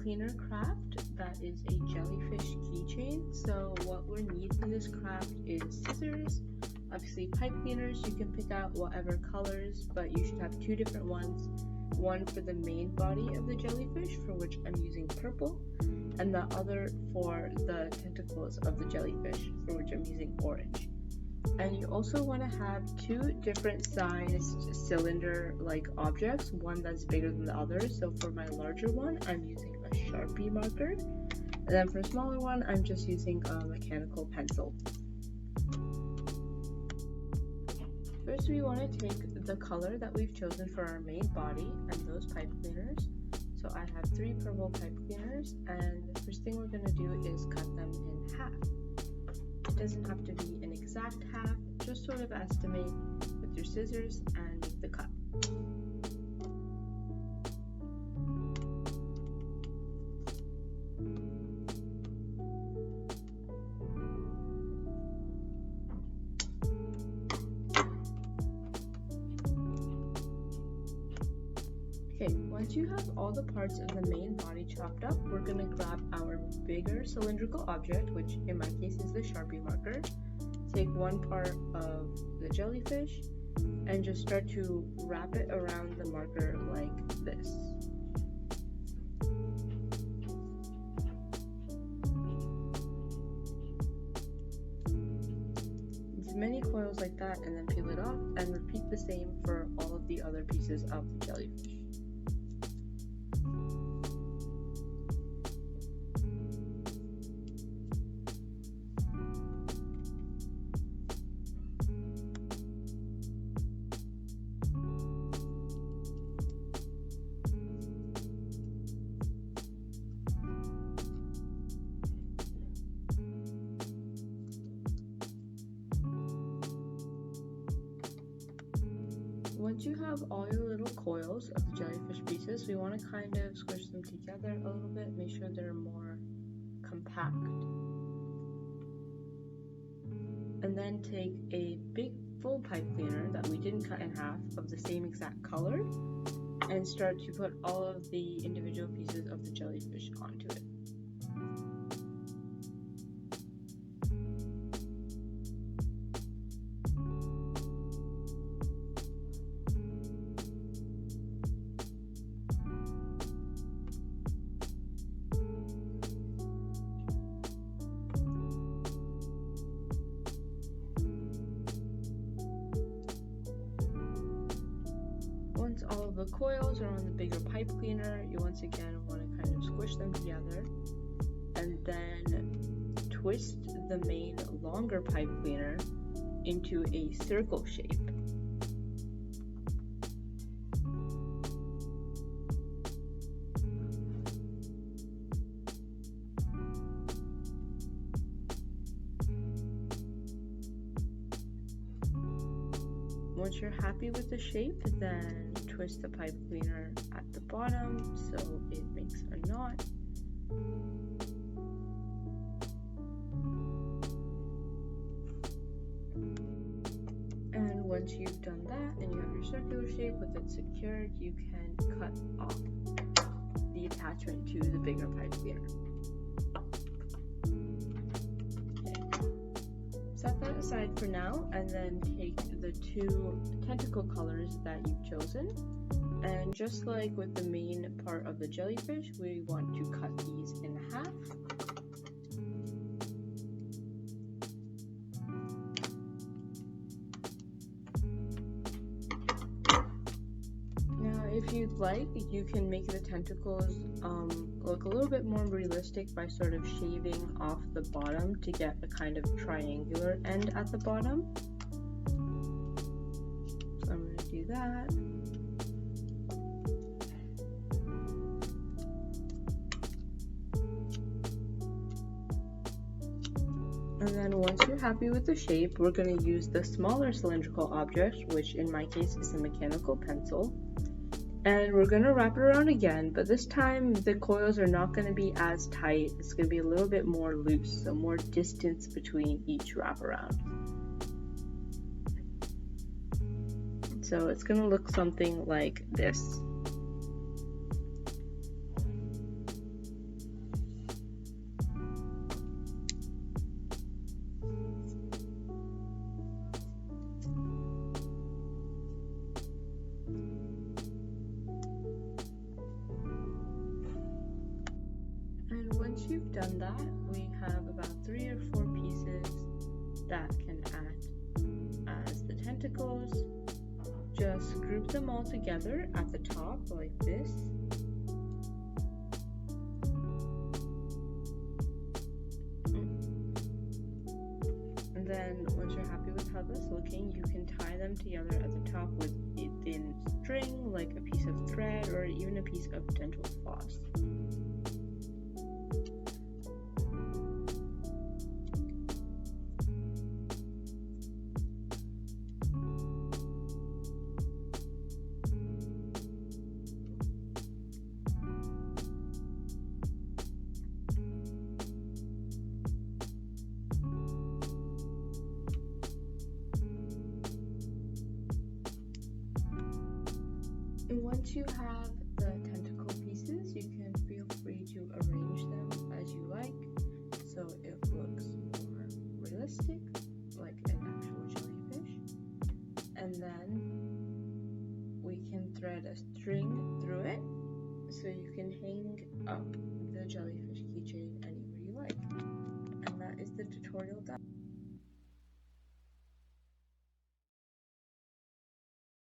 cleaner craft that is a jellyfish keychain. So what we need for this craft is scissors, obviously pipe cleaners. You can pick out whatever colors, but you should have two different ones. One for the main body of the jellyfish, for which I'm using purple, and the other for the tentacles of the jellyfish, for which I'm using orange. And you also want to have two different sized cylinder-like objects, one that's bigger than the other. So for my larger one, I'm using a Sharpie marker, and then for a smaller one, I'm just using a mechanical pencil. First, we want to take the color that we've chosen for our main body and those pipe cleaners. So I have 3 purple pipe cleaners, and the first thing we're going to do is cut them in half. It doesn't have to be an exact half, just sort of estimate with your scissors and make the cut. Okay, once you have all the parts of the main body chopped up, we're going to grab our bigger cylindrical object, which in my case is the Sharpie marker. Take one part of the jellyfish and just start to wrap it around the marker like this. As many coils like that, and then peel it off, and repeat the same for all of the other pieces of the jellyfish. Once you have all your little coils of the jellyfish pieces, we want to kind of squish them together a little bit, make sure they're more compact. And then take a big full pipe cleaner that we didn't cut in half of the same exact color and start to put all of the individual pieces of the jellyfish onto it. Once all of the coils are on the bigger pipe cleaner, you once again want to kind of squish them together and then twist the main longer pipe cleaner into a circle shape. Once you're happy with the shape, then twist the pipe cleaner at the bottom so it makes a knot. And once you've done that and you have your circular shape with it secured, you can cut off the attachment to the bigger pipe cleaner. Set that aside for now, and then take the 2 tentacle colors that you've chosen, and just like with the main part of the jellyfish, we want to cut these in half. Now if you'd like, you can make the tentacles look a little bit more realistic by sort of shaving off the bottom to get a kind of triangular end at the bottom. So I'm going to do that. And then once you're happy with the shape, we're going to use the smaller cylindrical object, which in my case is a mechanical pencil. And we're going to wrap it around again, but this time the coils are not going to be as tight. It's going to be a little bit more loose, so more distance between each wraparound. So it's going to look something like this. done that, we have about 3 or 4 pieces that can act as the tentacles. Just group them all together at the top like this. And then once you're happy with how that's looking, you can tie them together at the top with a thin string, like a piece of thread or even a piece of dental floss. And once you have the tentacle pieces, you can feel free to arrange them as you like, so it looks more realistic, like an actual jellyfish. And then we can thread a string through it, so you can hang up the jellyfish keychain anywhere you like. And that is the tutorial done.